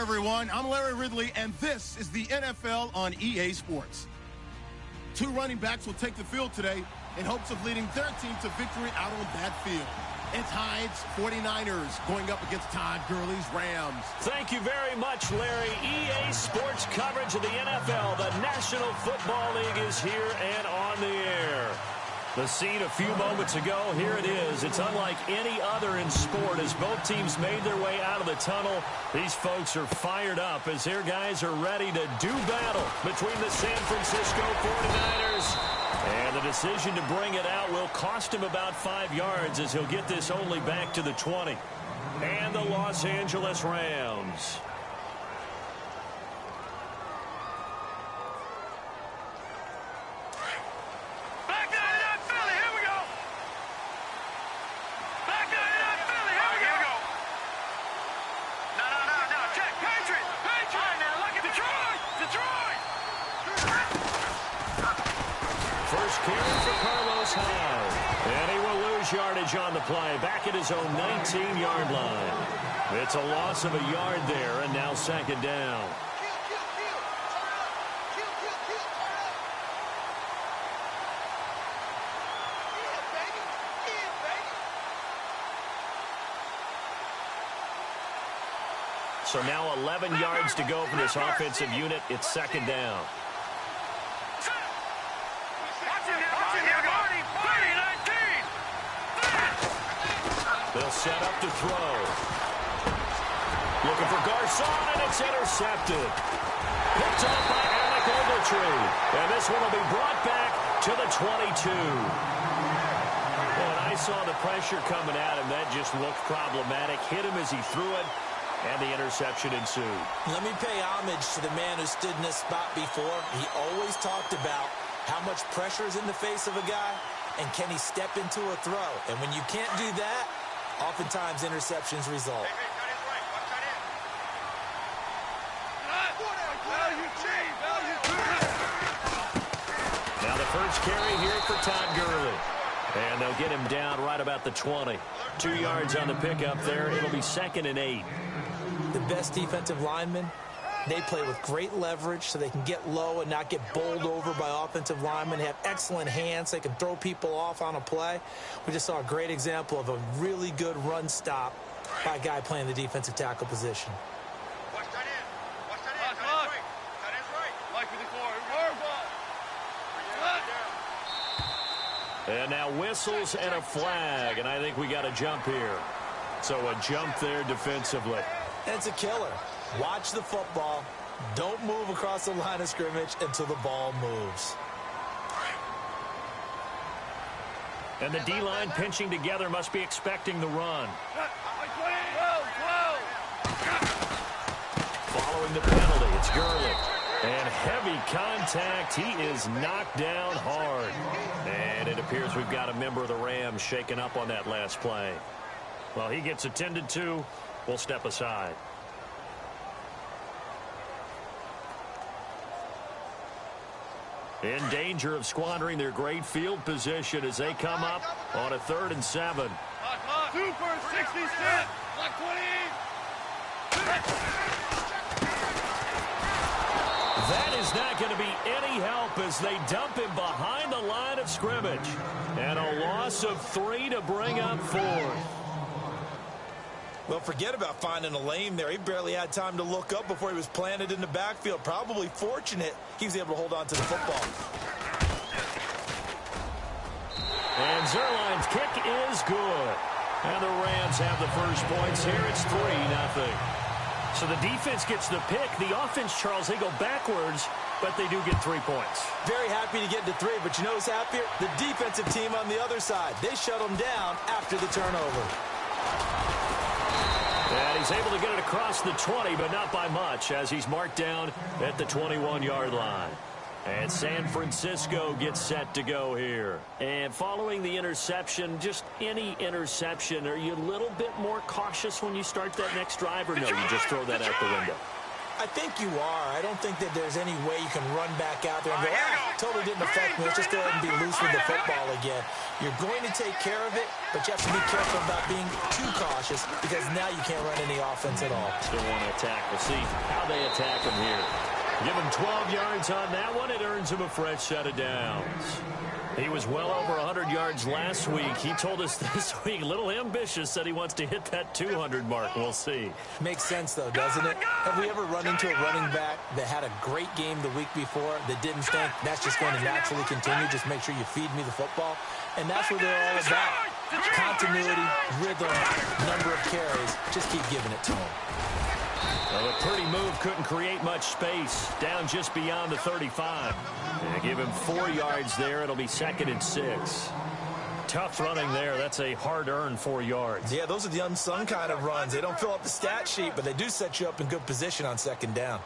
everyone. I'm Larry Ridley, and this is the NFL on EA Sports. Two running backs will take the field today in hopes of leading their team to victory out on that field. It's Hyde's 49ers going up against Todd Gurley's Rams. Thank you very much, Larry. EA Sports coverage of the NFL. The National Football League is here and on the air. The scene a few moments ago, here it is. It's unlike any other in sport as both teams made their way out of the tunnel. These folks are fired up as their guys are ready to do battle between the San Francisco 49ers. And the decision to bring it out will cost him about 5 yards as he'll get this only back to the 20. And the Los Angeles Rams. Yardage on the play, back at his own 19-yard line. It's a loss of a yard there, and now second down. So now 11 yards to go for this offensive unit. It's second down. They'll set up to throw. Looking for Garcon, and it's intercepted. Picked up by Alec Ogletree. And this one will be brought back to the 22. Well, when I saw the pressure coming at him, that just looked problematic. Hit him as he threw it, and the interception ensued. Let me pay homage to the man who stood in this spot before. He always talked about how much pressure is in the face of a guy, and can he step into a throw. And when you can't do that, oftentimes interceptions result. Now the first carry here for Todd Gurley. And they'll get him down right about the 20. 2 yards on the pickup there. It'll be 2nd and 8. The best defensive linemen, they play with great leverage so they can get low and not get bowled over by offensive linemen. They have excellent hands. They can throw people off on a play. We just saw a great example of a really good run stop by a guy playing the defensive tackle position. Watch that in. Watch that in. That is right. That is right. Mike with the core. And now whistles and a flag. And I think we got a jump here. So a jump there defensively. And it's a killer. Watch the football. Don't move across the line of scrimmage until the ball moves. And the D-line pinching together must be expecting the run. Following the penalty, it's Gurley. And heavy contact. He is knocked down hard. And it appears we've got a member of the Rams shaken up on that last play. Well, he gets attended to. We'll step aside. In danger of squandering their great field position as they come up on a 3rd and 7. Super 60 step. Like 20. That is not going to be any help as they dump him behind the line of scrimmage. And a loss of 3 to bring up 4th. Well, forget about finding a lane there. He barely had time to look up before he was planted in the backfield. Probably fortunate he was able to hold on to the football. And Zerline's kick is good. And the Rams have the first points here. It's 3-0. So the defense gets the pick. The offense, Charles, they go backwards, but they do get 3 points. Very happy to get to 3, but you know who's happier? The defensive team on the other side. They shut them down after the turnover. And he's able to get it across the 20, but not by much, as he's marked down at the 21-yard line. And San Francisco gets set to go here. And following the interception, just any interception, are you a little bit more cautious when you start that next drive, or no, you just throw that out the window? I think you are. I don't think that there's any way you can run back out there and go, totally didn't affect me. Let's just go ahead and be loose with the football again. You're going to take care of it, but you have to be careful about being too cautious because now you can't run any offense at all. Still want to attack. We'll see how they attack him here. Give him 12 yards on that one. It earns him a fresh set of downs. He was well over 100 yards last week. He told us this week, a little ambitious, said he wants to hit that 200 mark. We'll see. Makes sense, though, doesn't it? Have we ever run into a running back that had a great game the week before that didn't think that's just going to naturally continue? Just make sure you feed me the football. And that's what they're all about. Continuity, rhythm, number of carries. Just keep giving it to them. Well, a pretty move couldn't create much space. Down just beyond the 35. And give him 4 yards there. It'll be 2nd and 6. Tough running there. That's a hard-earned 4 yards. Yeah, those are the unsung kind of runs. They don't fill up the stat sheet, but they do set you up in good position on 2nd down.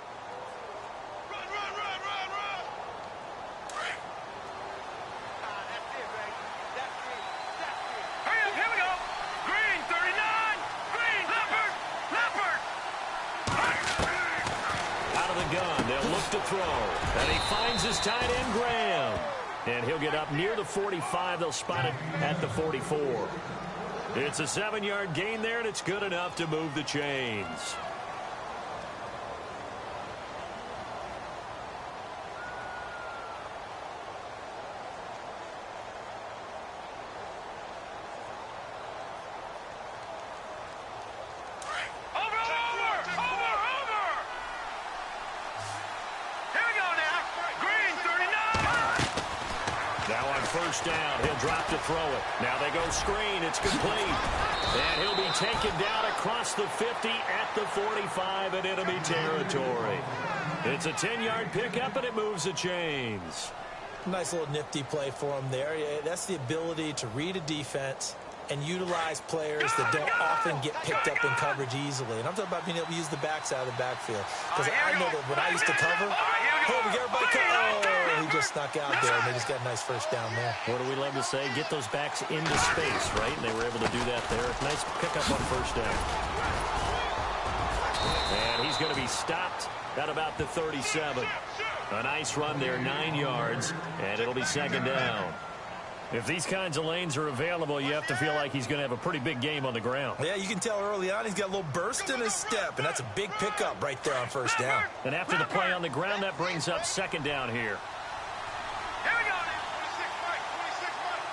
Throw, and he finds his tight end, Graham. And he'll get up near the 45. They'll spot it at the 44. It's a 7-yard gain there, and it's good enough to move the chains. Down. He'll drop to throw it. Now they go screen. It's complete. And he'll be taken down across the 50 at the 45 in enemy territory. It's a 10-yard pickup, and it moves the chains. Nice little nifty play for him there. Yeah, that's the ability to read a defense and utilize players that don't often get picked up in coverage easily. And I'm talking about being able to use the backside of the backfield. Because I know that when I used to cover, hey, we get everybody covered. Oh, he just snuck out there, and they just got a nice first down there. What do we love to say? Get those backs into space, right? And they were able to do that there. Nice pickup on first down. And he's going to be stopped at about the 37. A nice run there, 9 yards, and it'll be 2nd down. If these kinds of lanes are available, you have to feel like he's going to have a pretty big game on the ground. Yeah, you can tell early on he's got a little burst in his step, and that's a big pickup right there on first down. And after the play on the ground, that brings up 2nd down here. Here we go now. 26 Mike.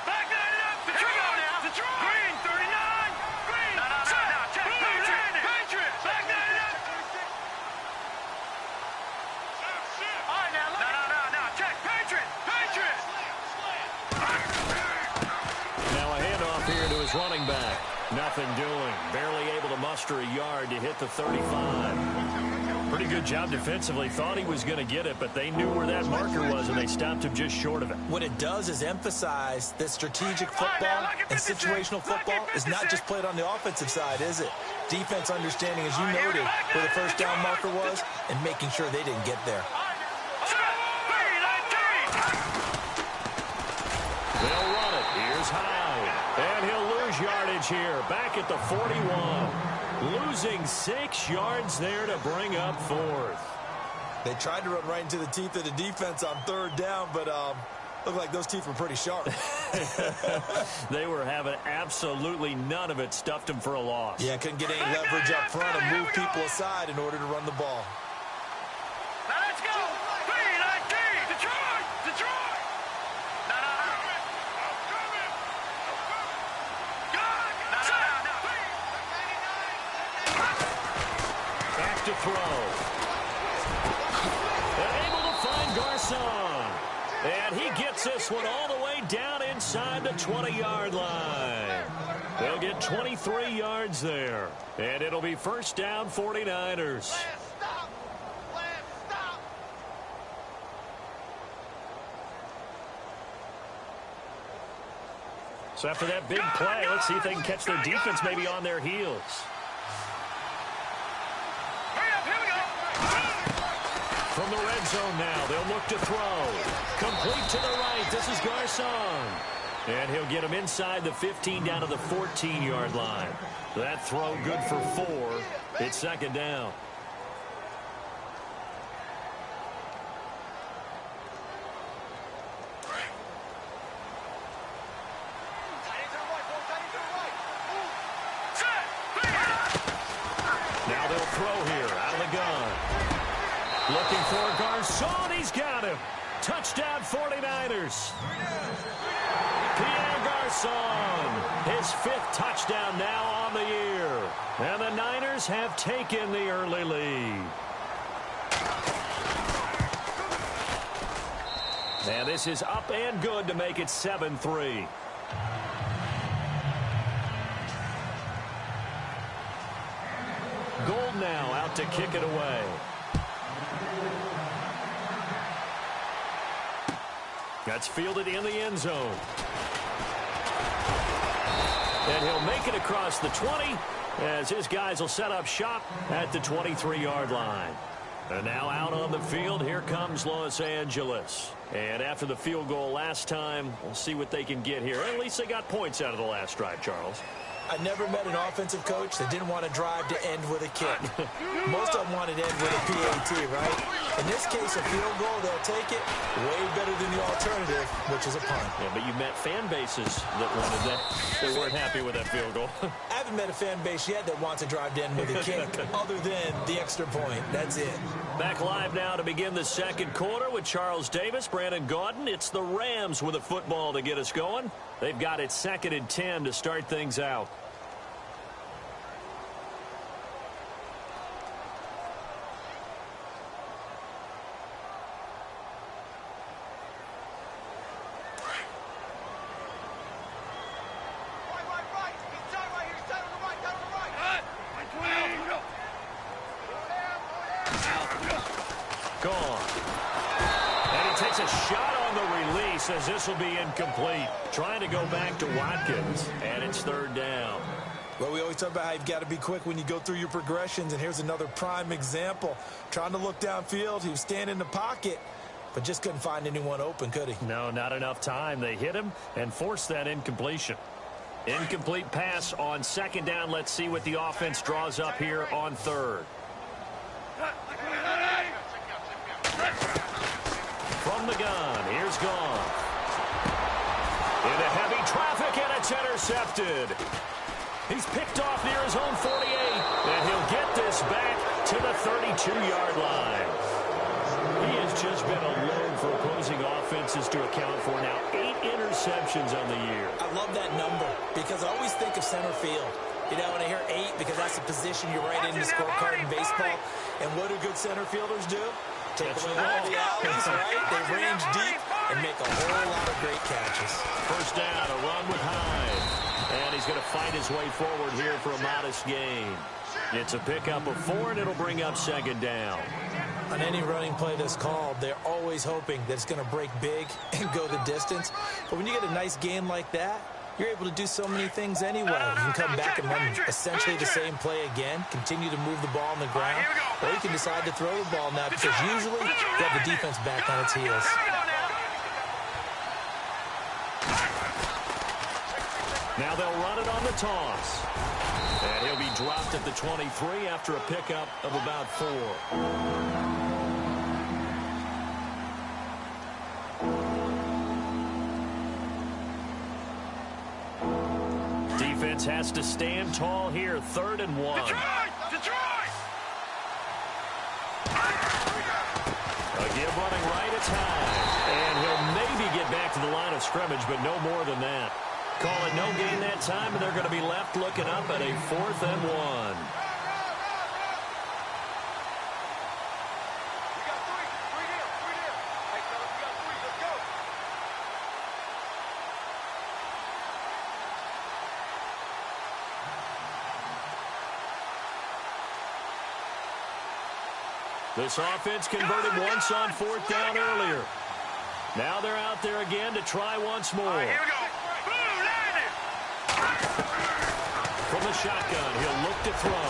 Back that up. Here we go now. Detroit. Green, 39. Green. No. Check. Patriots. Back that up. All right, now. No. Check. Patriots. Now a handoff here to his running back. Nothing doing. Barely able to muster a yard to hit the 35. Pretty good job defensively. Thought he was going to get it, but they knew where that marker was, and they stopped him just short of it. What it does is emphasize that strategic football and situational football is not just played on the offensive side, is it? Defense understanding, as you noted, where the first down marker was and making sure they didn't get there. They'll run it. Here's Hyde. And he'll lose yardage here. Back at the 41. Losing 6 yards there to bring up 4th. They tried to run right into the teeth of the defense on 3rd down, but looked like those teeth were pretty sharp. They were having absolutely none of it. Stuffed them for a loss. Yeah, couldn't get any leverage up front and move people aside in order to run the ball. Now let's go. Detroit. Back to throw. And able to find Garcon. And he gets this one all the way down inside the 20-yard line. They'll get 23 yards there. And it'll be first down, 49ers. So after that big play, let's see if they can catch their defense maybe on their heels. From the red zone now, they'll look to throw. Complete to the right. This is Garcon. And he'll get him inside the 15 down to the 14-yard line. That throw good for 4. It's 2nd down. Looking for Garcon. He's got him. Touchdown 49ers. Pierre Garcon, his 5th touchdown now on the year. And the Niners have taken the early lead. And this is up and good to make it 7-3. Gold now out to kick it away. That's fielded in the end zone. And he'll make it across the 20 as his guys will set up shop at the 23-yard line. And now out on the field, here comes Los Angeles. And after the field goal last time, we'll see what they can get here. At least they got points out of the last drive, Charles. I never met an offensive coach that didn't want to drive to end with a kick. Most of them wanted to end with a PAT, right? In this case, a field goal, they'll take it way better than the alternative, which is a punt. Yeah, but you met fan bases that wanted that. They weren't happy with that field goal. I haven't met a fan base yet that wants to drive to end with a kick, other than the extra point. That's it. Back live now to begin the second quarter with Charles Davis, Brandon Gaudin. It's the Rams with a football to get us going. They've got it 2nd and 10 to start things out. Gone. And he takes a shot on the release as this will be incomplete. Trying to go back to Watkins, and it's 3rd down. Well, we always talk about how you've got to be quick when you go through your progressions, and here's another prime example. Trying to look downfield, he was standing in the pocket, but just couldn't find anyone open, could he? No, not enough time. They hit him and forced that incompletion. Incomplete pass on 2nd down. Let's see what the offense draws up here on 3rd. From the gun, here's Gone. Into heavy traffic, and it's intercepted. He's picked off near his own 48, and he'll get this back to the 32-yard line. He has just been a load for opposing offenses to account for now. 8 interceptions on the year. I love that number because I always think of center field. You know, when I hear 8, because that's the position you write in the scorecard in baseball. And what do good center fielders do? Take away all the alleys, right? They range deep and make a whole lot of great catches. First down, a run with Hyde. And he's going to fight his way forward here for a modest gain. It's a pickup of 4, and it'll bring up 2nd down. On any running play that's called, they're always hoping that it's going to break big and go the distance. But when you get a nice gain like that, you're able to do so many things anyway. You can come back and run essentially the same play again, continue to move the ball on the ground, or you can decide to throw the ball now because usually you have the defense back on its heels. Now they'll run it on the toss. And he'll be dropped at the 23 after a pickup of about 4. Defense has to stand tall here. 3rd and 1. Detroit! A give running right, it's Hyde. And he'll maybe get back to the line of scrimmage, but no more than that. Call it no gain that time, and they're going to be left looking up at a 4th and 1. This offense converted once on 4th down earlier. Now they're out there again to try once more. Here we go. Boom, landed. From the shotgun, he'll look to throw.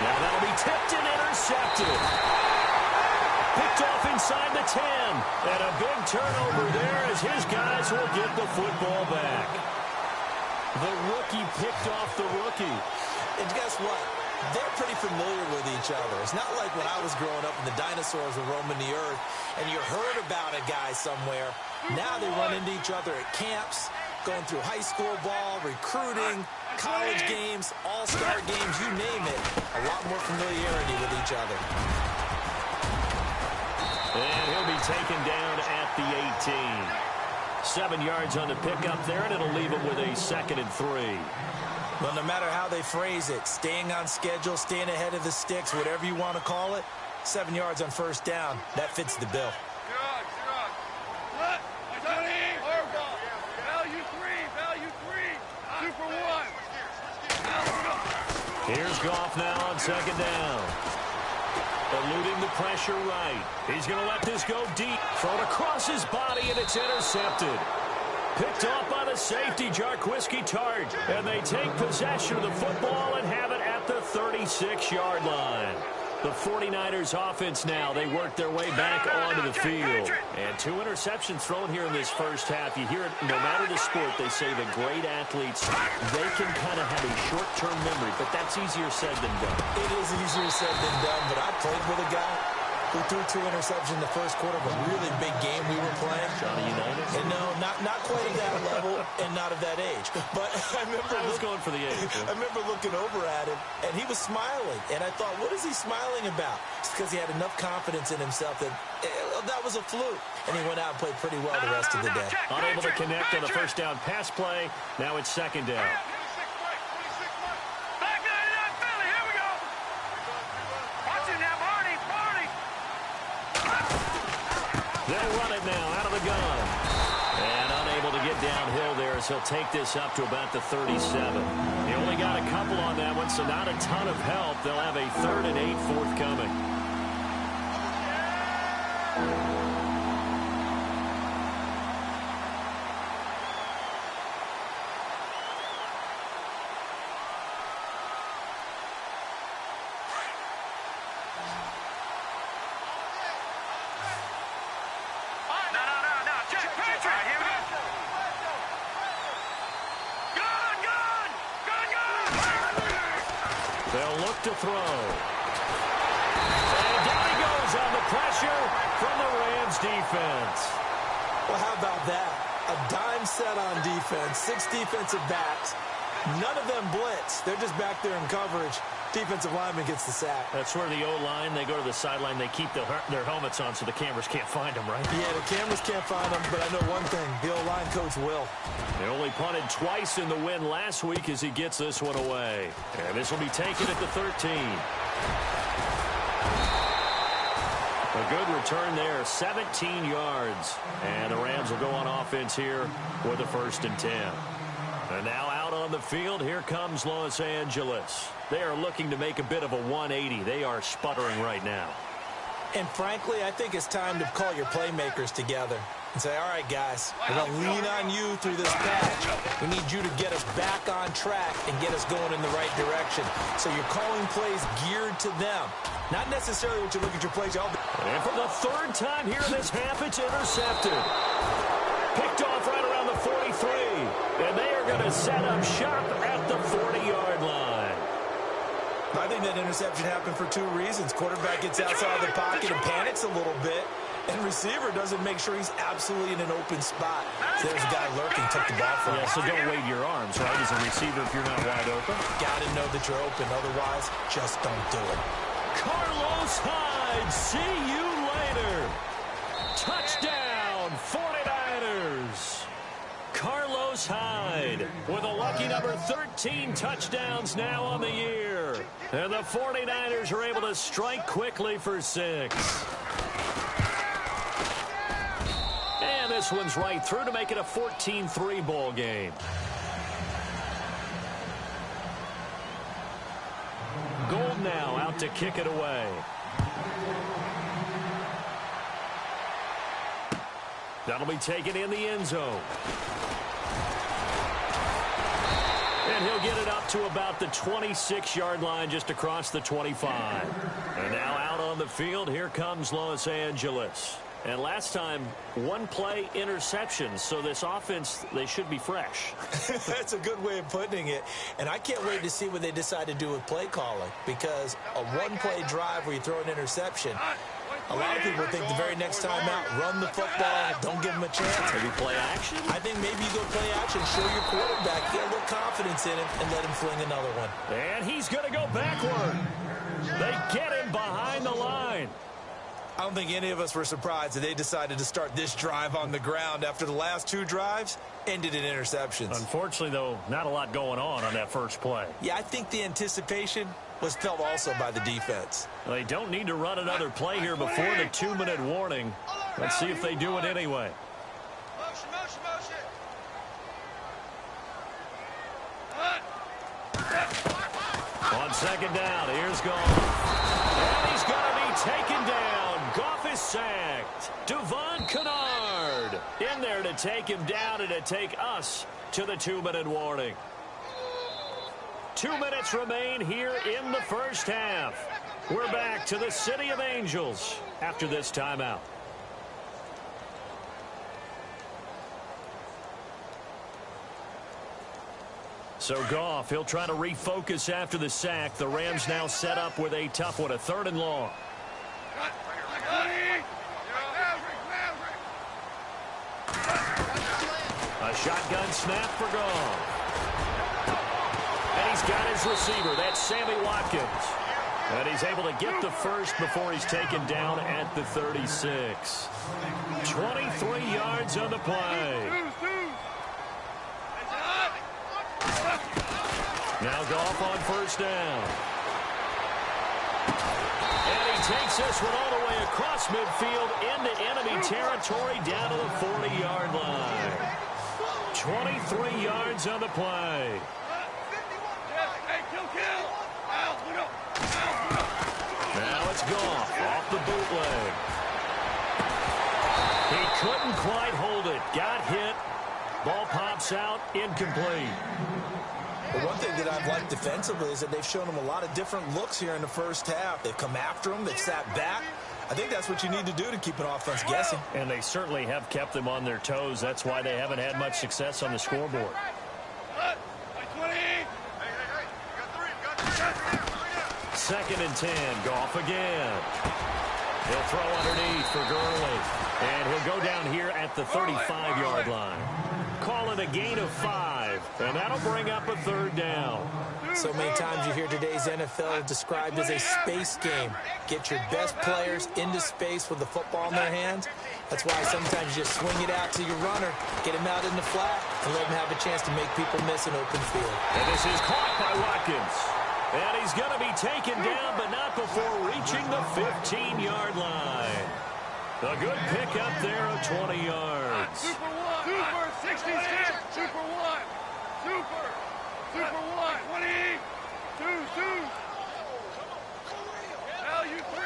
Now that'll be tipped and intercepted. Picked off inside the 10. And a big turnover there as his guys will get the football back. The rookie picked off the rookie. And guess what? They're pretty familiar with each other. It's not like when I was growing up and the dinosaurs were roaming the earth and you heard about a guy somewhere. Now they run into each other at camps, going through high school ball, recruiting, college games, all-star games, you name it. A lot more familiarity with each other. And he'll be taken down at the 18. 7 yards on the pickup there, and it'll leave him with a 2nd and 3. Well, no matter how they phrase it, staying on schedule, staying ahead of the sticks, whatever you want to call it, 7 yards on first down, that fits the bill. Here's Goff now on 2nd down. Eluding the pressure right. He's going to let this go deep. Thrown across his body, and it's intercepted. Picked off by the safety, Jarquiski Tart. And they take possession of the football and have it at the 36-yard line. The 49ers offense now, they work their way back onto the field. And 2 interceptions thrown here in this first half. You hear it, no matter the sport, they say the great athletes, they can kind of have a short-term memory, but that's easier said than done. It is easier said than done, but I played with a guy who threw 2 interceptions in the first quarter of a really big game we were playing. Johnny Unitas? And no, not quite at that level and not of that age. But I was going for the age. Yeah. I remember looking over at him, and he was smiling. And I thought, what is he smiling about? It's because he had enough confidence in himself that that was a fluke. And he went out and played pretty well the rest of the day. Unable to connect on the first down pass play. Now it's 2nd down. They'll run it now out of the gun. And unable to get downhill there as he'll take this up to about the 37. He only got a couple on that one, so not a ton of help. They'll have a 3rd and 8 forthcoming. They'll look to throw. And down he goes on the pressure from the Rams defense. Well, how about that? A dime set on defense, 6 defensive backs. None of them blitz. They're just back there in coverage. Defensive lineman gets the sack. That's where the O-line, they go to the sideline, they keep their helmets on so the cameras can't find them, right? Yeah, the cameras can't find them, but I know one thing. The O-line coach will. They only punted twice in the win last week as he gets this one away. And this will be taken at the 13. A good return there, 17 yards. And the Rams will go on offense here with a 1st and 10. And now out on the field, here comes Los Angeles. They are looking to make a bit of a 180. They are sputtering right now. And frankly, I think it's time to call your playmakers together and say, all right, guys, we're going to lean on you through this patch. We need you to get us back on track and get us going in the right direction. So you're calling plays geared to them. Not necessarily what you look at your plays. And for the 3rd time here in this half, it's intercepted. Picked off right around the 43. And they are going to set up shop at the 40-yard line. I think that interception happened for 2 reasons. Quarterback gets outside of the pocket and panics a little bit. And receiver doesn't make sure he's absolutely in an open spot. So there's a guy lurking, took the ball from him. Yeah, so don't wave your arms, right, as a receiver if you're not wide open. Got to know that you're open. Otherwise, just don't do it. Carlos Hyde, see you later. Touchdown, 49ers. Carlos Hyde with a lucky number 13 touchdowns now on the year. And the 49ers are able to strike quickly for 6. And this one's right through to make it a 14-3 ball game. Gold now out to kick it away. That'll be taken in the end zone. And he'll get it up to about the 26-yard line just across the 25. And now out on the field, here comes Los Angeles. And last time, 1 play interception. So this offense, they should be fresh. That's a good way of putting it. And I can't wait to see what they decide to do with play calling. Because a 1-play drive where you throw an interception, a lot of people think the very next time out, run the football, don't give them a chance. Maybe play action? I think maybe you go play action, show your quarterback, get a little confidence in him, and let him fling another one. And he's going to go backward. They get him behind the line. I don't think any of us were surprised that they decided to start this drive on the ground after the last 2 drives ended in interceptions. Unfortunately, though, not a lot going on that first play. Yeah, I think the anticipation was felt also by the defense. They don't need to run another play here before the 2-minute warning. Let's see if they do it anyway. Motion, motion, motion. On second down, here's Goff. And he's going to be taken down. Goff is sacked. Devon Kennard in there to take him down and to take us to the 2-minute warning. 2 minutes remain here in the first half. We're back to the City of Angels after this timeout. So Goff, he'll try to refocus after the sack. The Rams now set up with a tough one, a 3rd and long. A shotgun snap for Goff. And he's got his receiver. That's Sammy Watkins. And he's able to get the first before he's taken down at the 36. 23 yards on the play. Now Goff on first down. And he takes this one all the way across midfield into enemy territory down to the 40-yard line. 23 yards on the play. Now it's Goff off the bootleg. He couldn't quite hold it. Got hit. Ball pops out. Incomplete. But one thing that I've liked defensively is that they've shown him a lot of different looks here in the first half. They've come after him. They've sat back. I think that's what you need to do to keep an offense guessing. And they certainly have kept them on their toes. That's why they haven't had much success on the scoreboard. 2nd and 10. Goff again. He'll throw underneath for Gurley. And he'll go down here at the 35-yard line. Call it a gain of 5. And that'll bring up a 3rd down. So many times you hear today's NFL described as a space game. Get your best players into space with the football in their hands. That's why sometimes you just swing it out to your runner, get him out in the flat, and let him have a chance to make people miss an open field. And this is caught by Watkins. And he's going to be taken down, but not before reaching the 15-yard line. A good pickup there of 20 yards. Super 66. Super 1. Super 1. 20. 2. Value 3.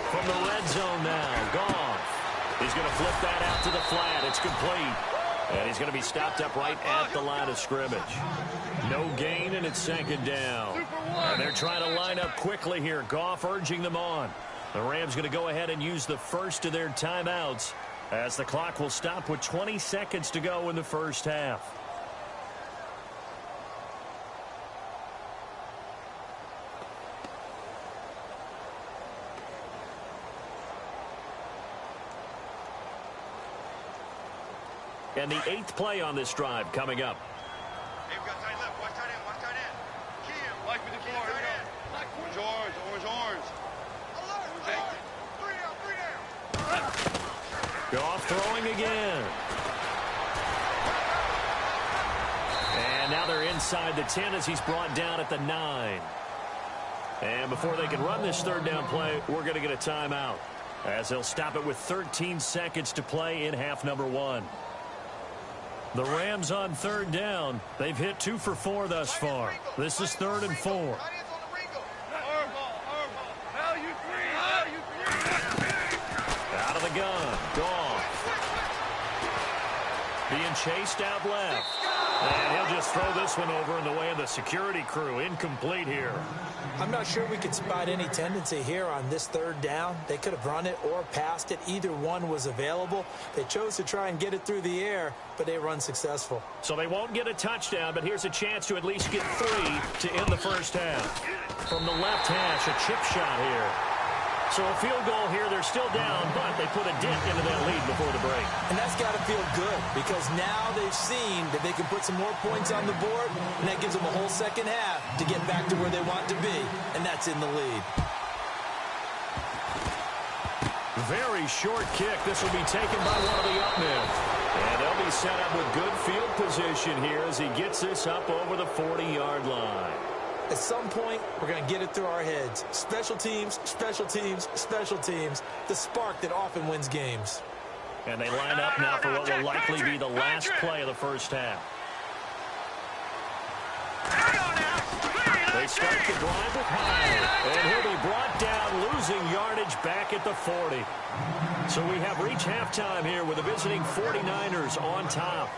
From the red zone now, Goff. He's going to flip that out to the flat. It's complete. And he's going to be stopped up right at the line of scrimmage. No gain, and it's 2nd down. And they're trying to line up quickly here. Goff urging them on. The Rams going to go ahead and use the first of their timeouts as the clock will stop with 20 seconds to go in the first half. And the 8th play on this drive coming up. Hey, we got tight left. Watch tight end. Kim. Like with the floor. Orange. Goff throwing again. And now they're inside the 10 as he's brought down at the 9. And before they can run this 3rd down play, we're going to get a timeout, as they'll stop it with 13 seconds to play in half number 1. The Rams on 3rd down. They've hit 2 for 4 thus far. This is 3rd and 4. Out of the gun. Goff. Being chased out left. And he'll just throw this one over in the way of the security crew. Incomplete here. I'm not sure we could spot any tendency here on this 3rd down. They could have run it or passed it. Either one was available. They chose to try and get it through the air, but they were unsuccessful. So they won't get a touchdown, but here's a chance to at least get 3 to end the first half. From the left hash, a chip shot here. So a field goal here, they're still down, but they put a dent into that lead before the break. And that's got to feel good, because now they've seen that they can put some more points on the board, and that gives them a whole second half to get back to where they want to be, and that's in the lead. Very short kick. This will be taken by one of the up men. And they'll be set up with good field position here as he gets this up over the 40-yard line. At some point, we're going to get it through our heads. Special teams, special teams, special teams. The spark that often wins games. And they line up now for what will likely be the last play of the first half. They start the drive with Hyde, and he'll be brought down, losing yardage back at the 40. So we have reached halftime here with the visiting 49ers on top,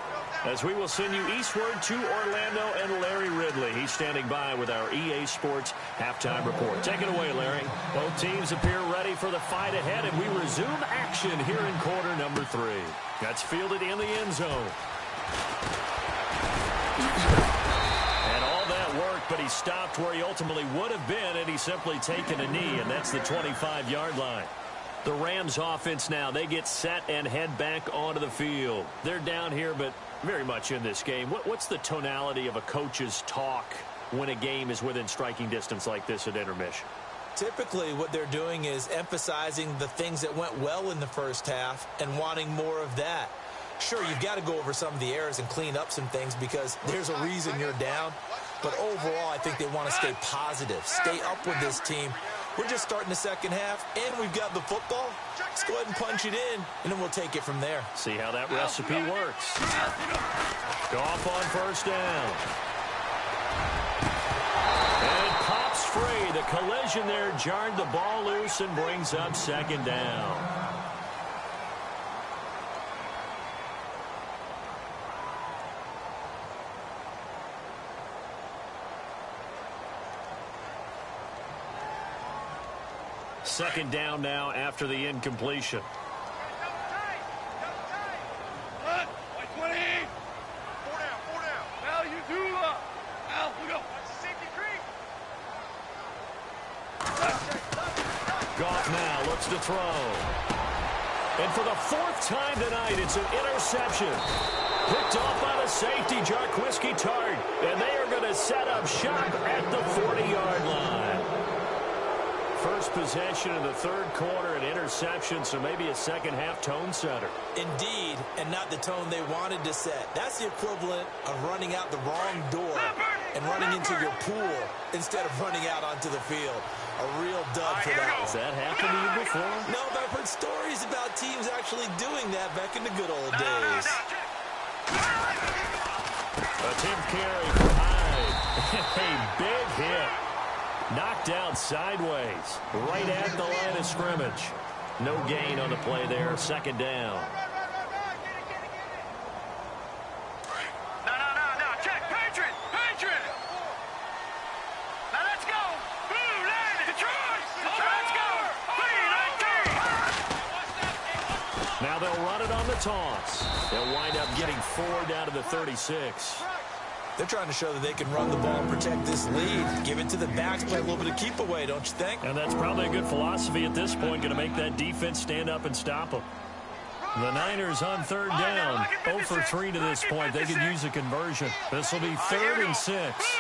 as we will send you eastward to Orlando and Larry Ridley. He's standing by with our EA Sports halftime report. Take it away, Larry. Both teams appear ready for the fight ahead, and we resume action here in quarter number 3. That's fielded in the end zone. And all that work, but he stopped where he ultimately would have been, and he's simply taken a knee, and that's the 25-yard line. The Rams offense now, they get set and head back onto the field. They're down here, but very much in this game. What's the tonality of a coach's talk when a game is within striking distance like this at intermission? Typically, what they're doing is emphasizing the things that went well in the first half and wanting more of that. Sure, you've got to go over some of the errors and clean up some things because there's a reason you're down. But overall, I think they want to stay positive, stay up with this team. We're just starting the second half, and we've got the football. Let's go ahead and punch it in, and then we'll take it from there. See how that recipe works. Goff on first down. And it pops free. The collision there jarred the ball loose and brings up second down. Second down now after the incompletion. Goff now looks to throw. And for the 4th time tonight, it's an interception. Picked off by the safety, Jarquiski Tart. And they are going to set up shop at the 40-yard line. First possession of the third quarter, an interception, so maybe a second-half tone setter. Indeed, and not the tone they wanted to set. That's the equivalent of running out the wrong door and running into your pool instead of running out onto the field. A real dud for that. Has that happened to you before? No, but I've heard stories about teams actually doing that back in the good old days. Attempt carry for Hyde. A big hit. Knocked out sideways, right at the line of scrimmage. No gain on the play there, second down. No, check, Patriot! Now let's go! Blue line, Detroit! Let's go! Now they'll run it on the toss. They'll wind up getting 4 down to the 36. They're trying to show that they can run the ball and protect this lead. Give it to the backs, play a little bit of keep away, don't you think? And that's probably a good philosophy at this point, going to make that defense stand up and stop them. The Niners on third down, 0 for 3 to this point. They could use a conversion. This will be 3rd and 6.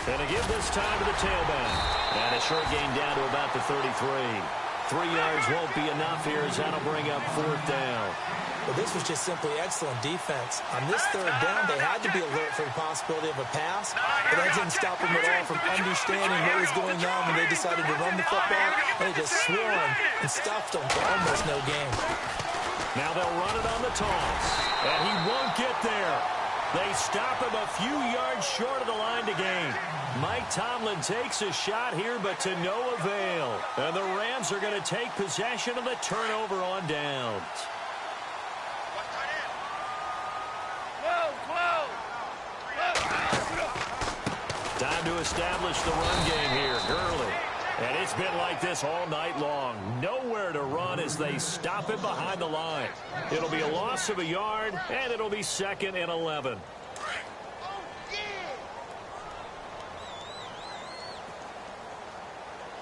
And to give this time to the tailback. And a short gain down to about the 33. 3 yards won't be enough here as that'll bring up 4th down. Well, this was just simply excellent defense. On this third down, they had to be alert for the possibility of a pass, but that didn't stop them at all from understanding what was going on when they decided to run the football. They just swarmed and stuffed them for almost no gain. Now they'll run it on the toss, and he won't get there. They stop him a few yards short of the line to gain. Mike Tomlin takes a shot here, but to no avail. And the Rams are going to take possession of the turnover on downs. Time to establish the run game here, Gurley. And it's been like this all night long. Nowhere to run as they stop it behind the line. It'll be a loss of a yard, and it'll be 2nd and 11.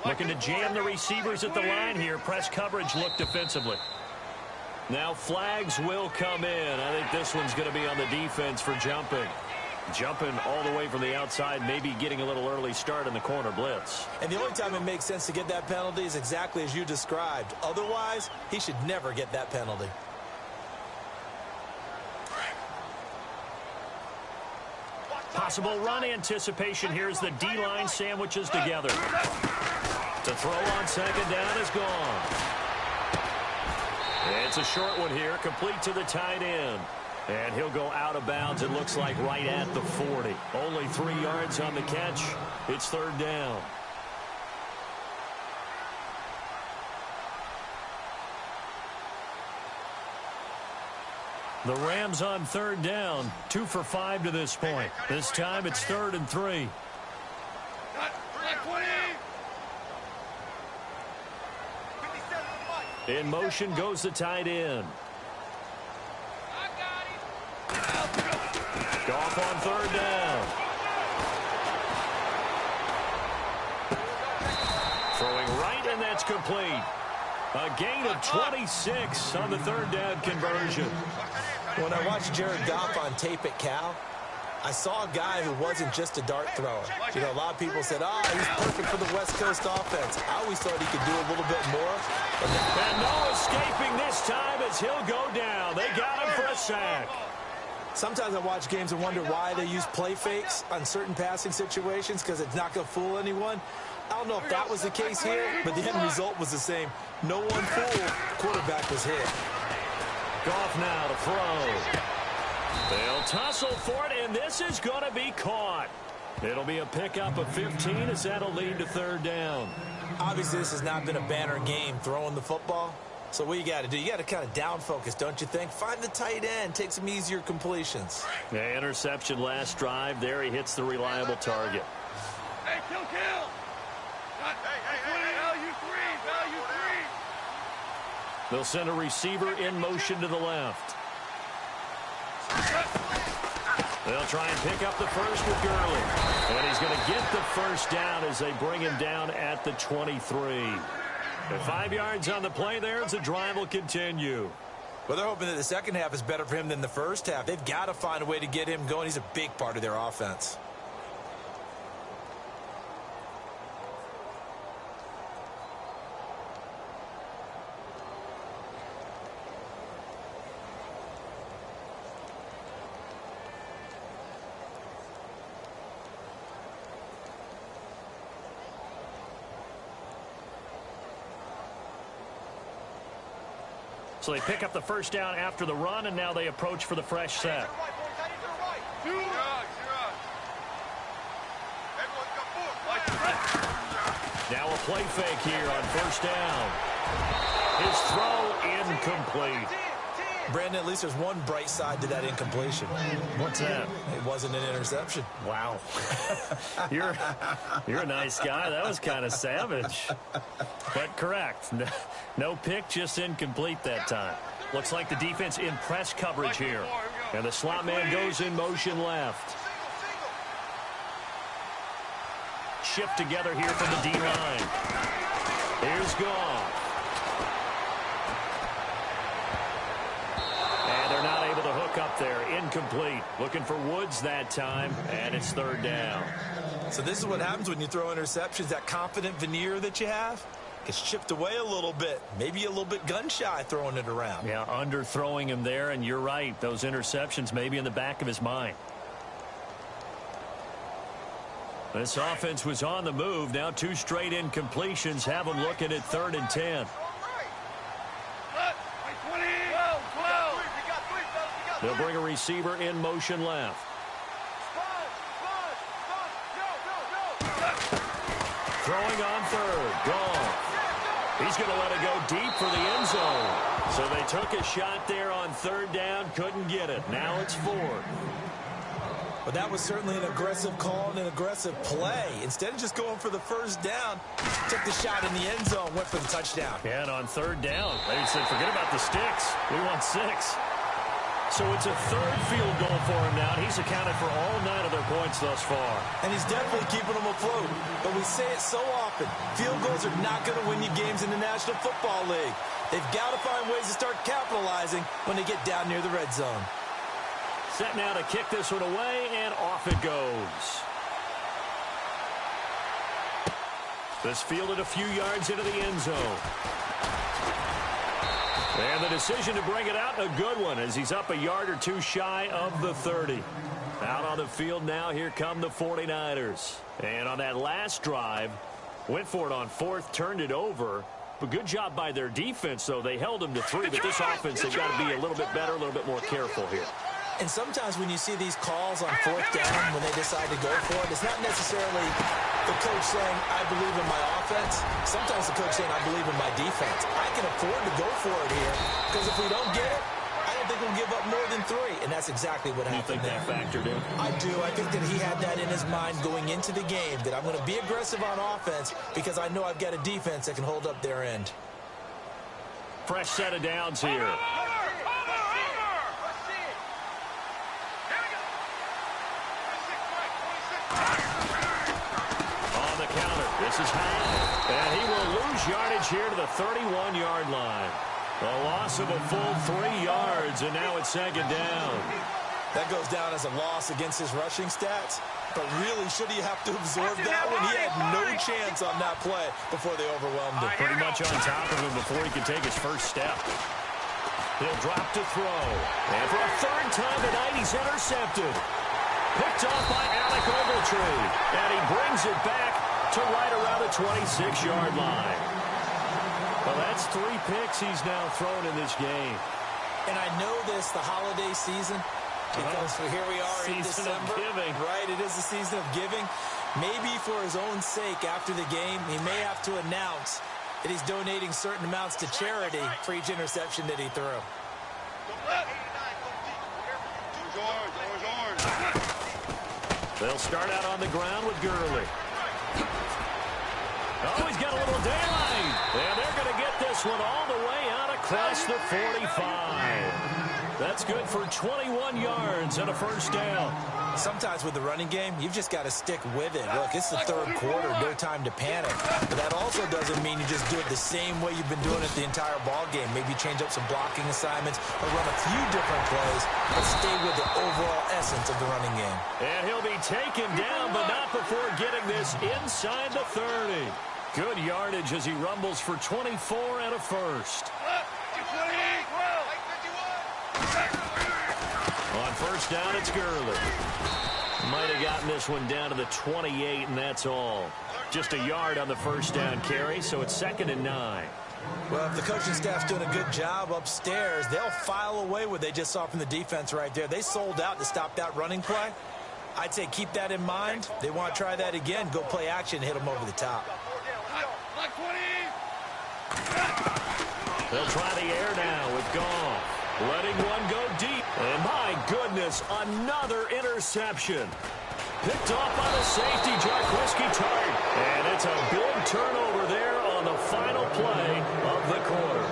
Looking to jam the receivers at the line here. Press coverage look defensively. Now flags will come in. I think this one's going to be on the defense for jumping. Jumping all the way from the outside, maybe getting a little early start in the corner blitz. And the only time it makes sense to get that penalty is exactly as you described. Otherwise, he should never get that penalty. Possible run anticipation. Here's the D-line sandwiches together. To throw on second down is gone. It's a short one here, complete to the tight end. And he'll go out of bounds, it looks like, right at the 40. Only 3 yards on the catch. It's third down. The Rams on third down, 2 for 5 to this point. This time it's 3rd and 3. In motion goes the tight end. Goff on third down. Throwing right, and that's complete. A gain of 26 on the third down conversion. When I watched Jared Goff on tape at Cal, I saw a guy who wasn't just a dart thrower. You know, a lot of people said, he's perfect for the West Coast offense. I always thought he could do a little bit more. And no escaping this time as he'll go down. They got him for a sack. Sometimes I watch games and wonder why they use play fakes on certain passing situations, because it's not going to fool anyone. I don't know if that was the case here, but the end result was the same. No one fooled. Quarterback was hit. Goff now to throw. They'll tussle for it, and this is going to be caught. It'll be a pickup of 15 as that'll lead to third down. Obviously, this has not been a banner game throwing the football. So what you got to do, you got to kind of down focus, don't you think? Find the tight end, take some easier completions. Yeah, interception last drive. There he hits the reliable target. Hey, kill. Value three. They'll send a receiver in motion to the left. They'll try and pick up the first with Gurley. And he's going to get the first down as they bring him down at the 23. And 5 yards on the play there as the drive will continue. Well, they're hoping that the second half is better for him than the first half. They've got to find a way to get him going. He's a big part of their offense. So they pick up the first down after the run, and now they approach for the fresh set. Now a play fake here on first down. His throw incomplete. Brandon, at least there's one bright side to that incompletion. What's that? It wasn't an interception. Wow. You're a nice guy. That was kind of savage. But correct. No pick, just incomplete that time. Looks like the defense in press coverage here. And the slot man goes in motion left. Shift together here from the D-line. Here's Goff. And they're not able to hook up there. Incomplete. Looking for Woods that time, and it's third down. So this is what happens when you throw interceptions. That confident veneer that you have gets chipped away a little bit. Maybe a little bit gun-shy throwing it around. Yeah, underthrowing him there, and you're right. Those interceptions may be in the back of his mind. This offense was on the move. Now 2 straight incompletions have them looking at 3rd and 10. They'll bring a receiver in motion left. Throwing on third. Goff. He's going to let it go deep for the end zone. So they took a shot there on third down. Couldn't get it. Now it's 4th. But that was certainly an aggressive call and an aggressive play. Instead of just going for the first down, took the shot in the end zone, went for the touchdown. Yeah, and on third down, they said, forget about the sticks. We want 6. So it's a 3rd field goal for him now. He's accounted for all 9 of their points thus far. And he's definitely keeping them afloat. But we say it so often, field goals are not going to win you games in the National Football League. They've got to find ways to start capitalizing when they get down near the red zone. set now to kick this one away, and off it goes. This fielded a few yards into the end zone. And the decision to bring it out, a good one, as he's up a yard or two shy of the 30. Out on the field now, here come the 49ers. And on that last drive, went for it on fourth, turned it over. But good job by their defense, though. They held them to 3, but this offense, they've got to be a little bit better, a little bit more careful here. And sometimes when you see these calls on fourth down, when they decide to go for it, it's not necessarily the coach saying, I believe in my offense. Sometimes the coach saying, I believe in my defense. I can afford to go for it here, because if we don't get it, I don't think we'll give up more than 3. And that's exactly what happened there. You think that factored in? I do. I think that he had that in his mind going into the game, that I'm going to be aggressive on offense because I know I've got a defense that can hold up their end. Fresh set of downs here. On the counter, this is high. And he will lose yardage here to the 31-yard line. A loss of a full 3 yards, and now it's second down. That goes down as a loss against his rushing stats. But really, should he have to absorb that one? He had no chance on that play before they overwhelmed him. Pretty much on top of him before he can take his first step. He'll drop to throw. And for a third time tonight, he's intercepted. Picked off by Alec Ogletree. And he brings it back to right around the 26-yard line. Well, that's 3 picks he's now thrown in this game. And I know this, the holiday season, because here we are in December. Giving. Right, it is the season of giving. Maybe for his own sake after the game, he may have to announce that he's donating certain amounts to charity for each interception that he threw. They'll start out on the ground with Gurley. Oh, he's got a little daylight. And they're going to get this one all the way out across the 45. That's good for 21 yards and a first down. Sometimes with the running game, you've just got to stick with it. Look, it's the third quarter, no time to panic. But that also doesn't mean you just do it the same way you've been doing it the entire ball game. Maybe change up some blocking assignments or run a few different plays, but stay with the overall essence of the running game. And he'll be taken down, but not before getting this inside the 30. Good yardage as he rumbles for 24 and a first. On first down, it's Gurley. Might have gotten this one down to the 28, and that's all. Just a yard on the first down carry, so it's 2nd and 9. Well, if the coaching staff's doing a good job upstairs, they'll file away what they just saw from the defense right there. They sold out to stop that running play. I'd say keep that in mind. They want to try that again. Go play action, hit them over the top. They'll try the air now with Goff. Letting one go deep. And my goodness, another interception. Picked off by the safety, Jarquiski Tart. And it's a big turnover there on the final play of the quarter.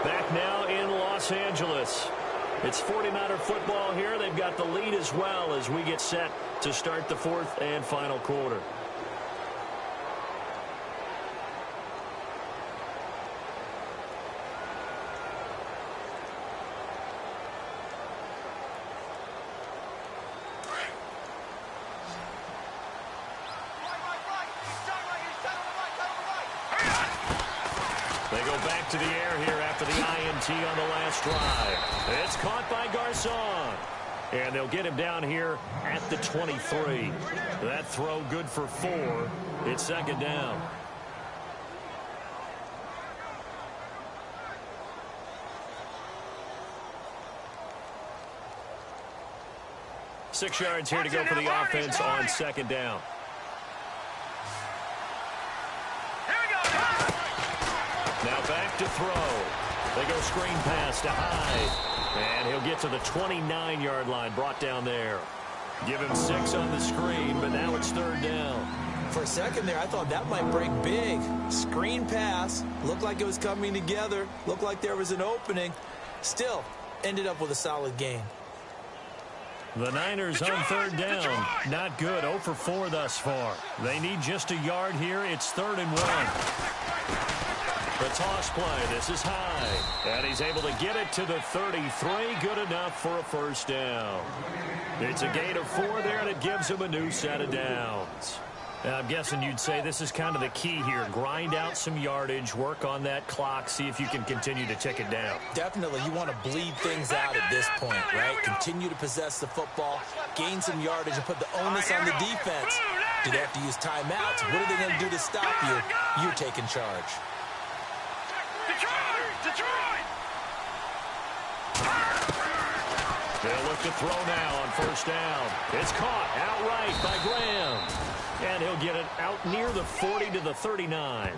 Back now in Los Angeles. It's 49er football here. They've got the lead as well as we get set to start the 4th and final quarter. They go back to the air here after the INT on the last drive. It's caught by Garcon. And they'll get him down here at the 23. That throw good for 4. It's 2nd down. Six yards here to go for the offense on 2nd down. Now back to throw. They go screen pass to Hyde. And he'll get to the 29-yard line, brought down there. Give him 6 on the screen, but now it's 3rd down. For a second there, I thought that might break big. Screen pass. Looked like it was coming together. Looked like there was an opening. Still, ended up with a solid gain. The Niners on 3rd down. Not good. 0 for 4 thus far. They need just a yard here. It's 3rd and 1. The toss play. This is high. And he's able to get it to the 33. Good enough for a first down. It's a gain of 4 there, and it gives him a new set of downs. I'm guessing you'd say this is kind of the key here. Grind out some yardage, work on that clock, see if you can continue to tick it down. Definitely. You want to bleed things out at this point, right? Continue to possess the football, gain some yardage, and put the onus on the defense. Do they have to use timeouts? What are they going to do to stop you? You're taking charge. Detroit! They'll look to throw now on first down. It's caught outright by Graham. And he'll get it out near the 40 to the 39.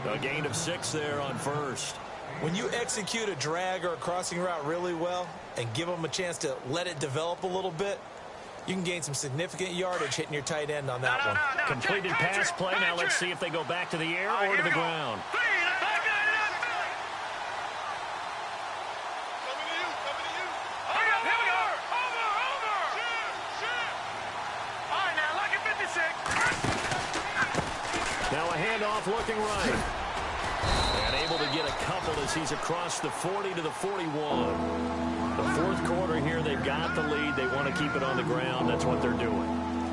A gain of 6 there on first. When you execute a drag or a crossing route really well and give them a chance to let it develop a little bit, you can gain some significant yardage hitting your tight end on that one. Completed pass play. Now let's see if they go back to the air or to the ground. Now a handoff looking right. And able to get a couple as he's across the 40 to the 41. The fourth quarter here, they've got the lead. They want to keep it on the ground. That's what they're doing.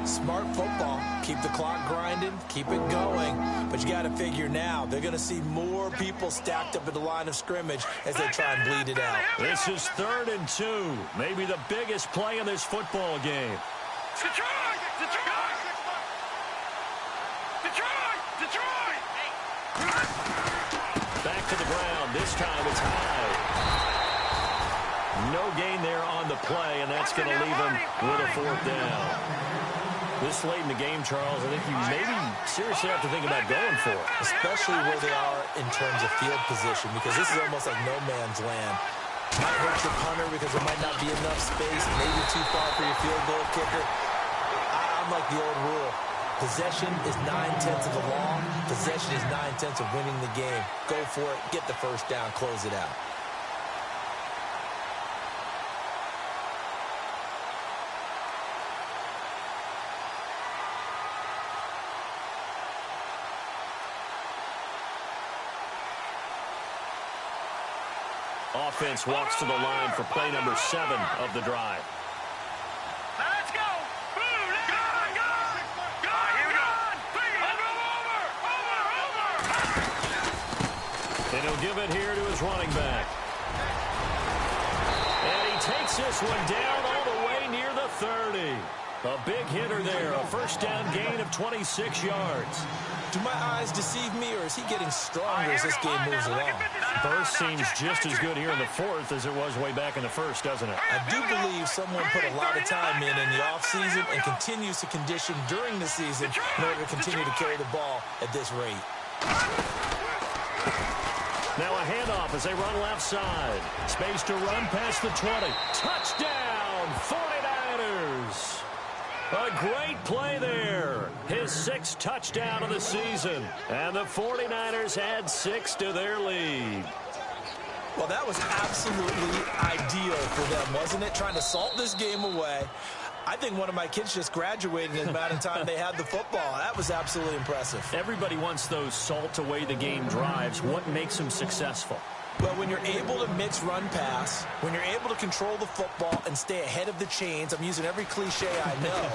Smart football. Keep the clock grinding. Keep it going. But you got to figure now, they're going to see more people stacked up at the line of scrimmage as they try and bleed it out. This is 3rd and 2. Maybe the biggest play in this football game. Back to the ground. This time it's high. No gain there on the play, and that's going to leave him with a 4th down. This late in the game, Charles, I think you maybe seriously have to think about going for it. Especially where they are in terms of field position, because this is almost like no man's land. Might hurt your punter because there might not be enough space, maybe too far for your field goal kicker. I'm like the old rule. Possession is 9/10 of the law. Possession is 9/10 of winning the game. Go for it. Get the first down. Close it out. Offense walks to the line for play number 7 of the drive. Let's go! And he'll give it here to his running back. And he takes this one down all the way near the 30. A big hitter there. A first down gain of 26 yards. Do my eyes deceive me, or is he getting stronger as this game moves along? Burst seems just as good here in the 4th as it was way back in the 1st, doesn't it? I do believe someone put a lot of time in the offseason and continues to condition during the season in order to continue to carry the ball at this rate. Now a handoff as they run left side. Space to run past the 20. Touchdown, 49ers. A great play there. His 6th touchdown of the season. And the 49ers add 6 to their lead. Well, that was absolutely ideal for them, wasn't it? Trying to salt this game away. I think one of my kids just graduated in the amount of time they had the football. That was absolutely impressive. Everybody wants those salt away the game drives. What makes them successful? Well, when you're able to mix run pass, when you're able to control the football and stay ahead of the chains, I'm using every cliche I know,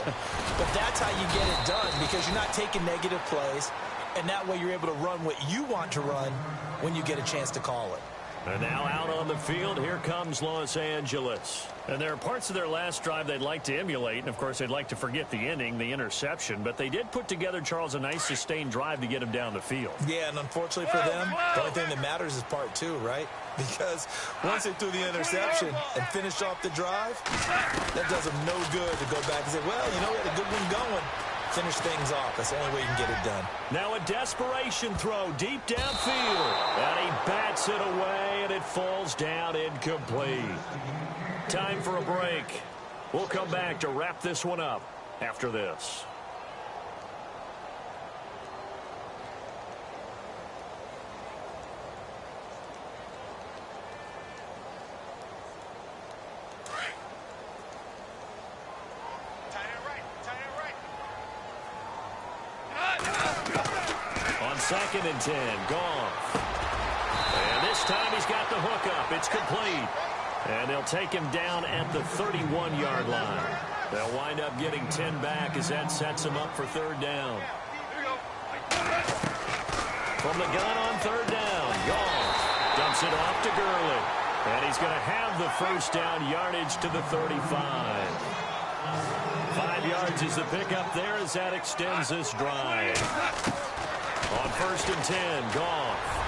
but that's how you get it done because you're not taking negative plays, and that way you're able to run what you want to run when you get a chance to call it. And now out on the field, here comes Los Angeles. And there are parts of their last drive they'd like to emulate. And, of course, they'd like to forget the inning, the interception. But they did put together, Charles, a nice sustained drive to get him down the field. Yeah, and unfortunately for them, the only thing that matters is part 2, right? Because once they threw the interception and finished off the drive, that does them no good to go back and say, well, you know, we had a good one going. Finish things off. That's the only way you can get it done. Now a desperation throw deep downfield. And he bats it away, and it falls down incomplete. Time for a break. We'll come back to wrap this one up after this. On 2nd and 10, Goff. This time he's got the hook up. It's complete. And they'll take him down at the 31-yard line. They'll wind up getting 10 back as that sets him up for third down. From the gun on third down, Goff dumps it off to Gurley. And he's going to have the first down yardage to the 35. 5 yards is the pickup there as that extends this drive. On first and 10, Goff.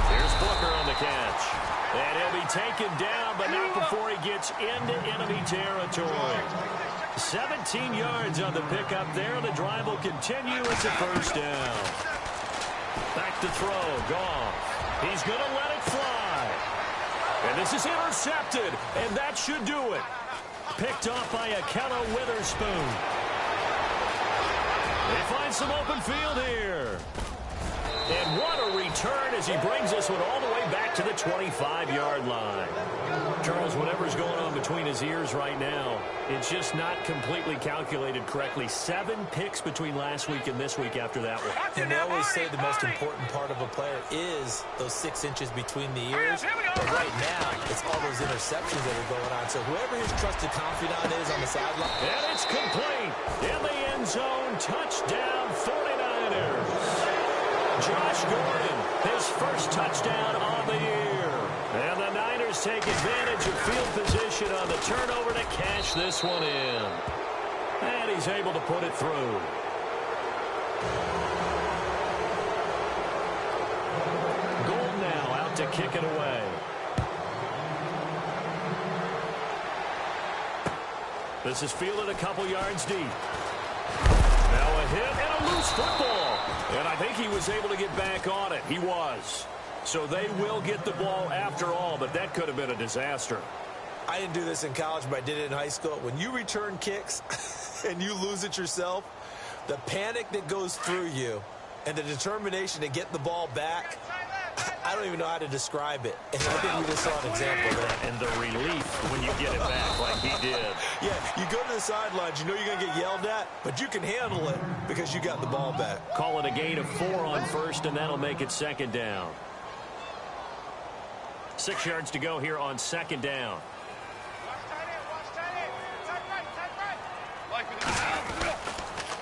Here's Booker on the catch. And he'll be taken down, but not before he gets into enemy territory. 17 yards on the pickup there. The drive will continue. It's a first down. Back to throw, Goff. He's going to let it fly. And this is intercepted, and that should do it. Picked off by Akello Witherspoon. They find some open field here. And what a return as he brings this one all the way back to the 25-yard line. Charles, whatever's going on between his ears right now, it's just not completely calculated correctly. 7 picks between last week and this week after that one. And they always say the most important part of a player is those 6 inches between the ears. But right now, it's all those interceptions that are going on. So whoever his trusted confidant is on the sideline. And it's complete. In the end zone, touchdown 49ers. Josh Gordon, his first touchdown on the year. And the Niners take advantage of field position on the turnover to cash this one in. And he's able to put it through. Gold now out to kick it away. This is fielded a couple yards deep. Now a hit and a loose football. And I think he was able to get back on it. He was. So they will get the ball after all, but that could have been a disaster. I didn't do this in college, but I did it in high school. When you return kicks and you lose it yourself, the panic that goes through you and the determination to get the ball back, I don't even know how to describe it. And I think we just saw an example of that. And the relief when you get it back like he did. Yeah, you go to the sidelines, you know you're going to get yelled at, but you can handle it because you got the ball back. Call it a gain of 4 on first, and that'll make it second down. 6 yards to go here on second down.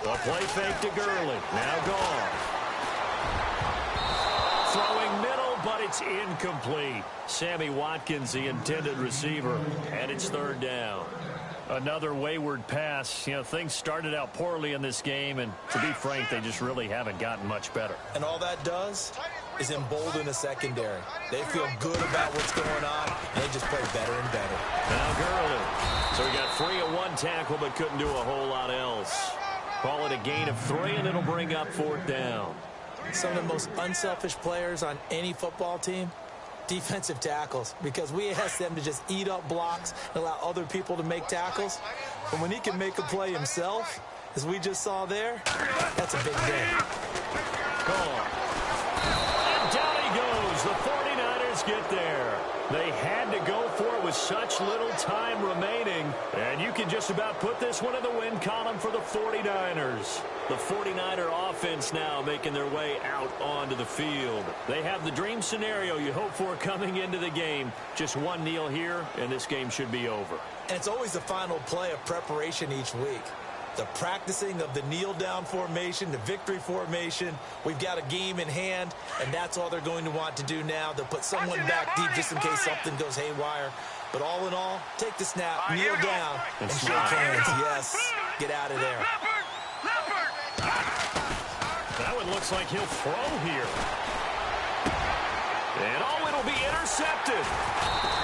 A play fake to Gurley. Now gone. Throwing middle, but it's incomplete. Sammy Watkins, the intended receiver, and it's third down. Another wayward pass. You know, things started out poorly in this game, and to be frank, they just really haven't gotten much better. And all that does is embolden the secondary. They feel good about what's going on, and they just play better and better. Now Gurley. So he got free of 1 tackle, but couldn't do a whole lot else. Call it a gain of 3, and it'll bring up fourth down. Some of the most unselfish players on any football team, defensive tackles, because we ask them to just eat up blocks and allow other people to make tackles. But when he can make a play himself, as we just saw there, that's a big day. Gone. And down he goes. The 49ers get there. They had to go for it with such little time remaining. And you can just about put this one in the win column for the 49ers. The 49er offense now making their way out onto the field. They have the dream scenario you hope for coming into the game. Just one kneel here, and this game should be over. And it's always the final play of preparation each week. The practicing of the kneel-down formation, the victory formation. We've got a game in hand, and that's all they're going to want to do now. They'll put someone back deep just in case something goes haywire. But all in all, take the snap, kneel down, and shake hands. Yes, get out of there. That one looks like he'll throw here. And it'll be intercepted.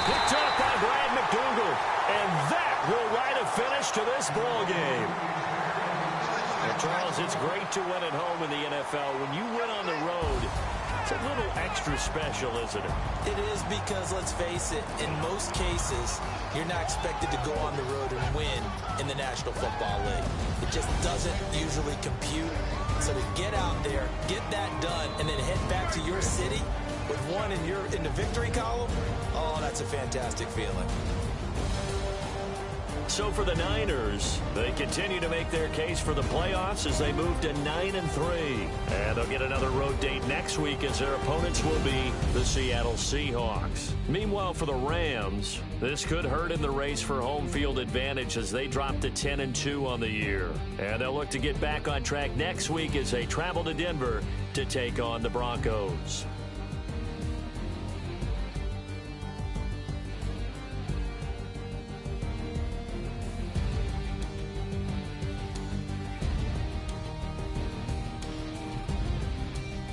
Picked up by Brad McDougal. And that will write a finish to this ball game. Now, Charles, it's great to win at home in the NFL. When you win on the road, it's a little extra special, isn't it? It is because, let's face it, in most cases, you're not expected to go on the road and win in the National Football League. It just doesn't usually compute. So to get out there, get that done, and then head back to your city with one in the victory column, oh, that's a fantastic feeling. So for the Niners, they continue to make their case for the playoffs as they move to 9-3. And they'll get another road date next week as their opponents will be the Seattle Seahawks. Meanwhile, for the Rams, this could hurt in the race for home field advantage as they drop to 10-2 on the year. And they'll look to get back on track next week as they travel to Denver to take on the Broncos.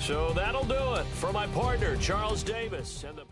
So that'll do it for my partner, Charles Davis, and the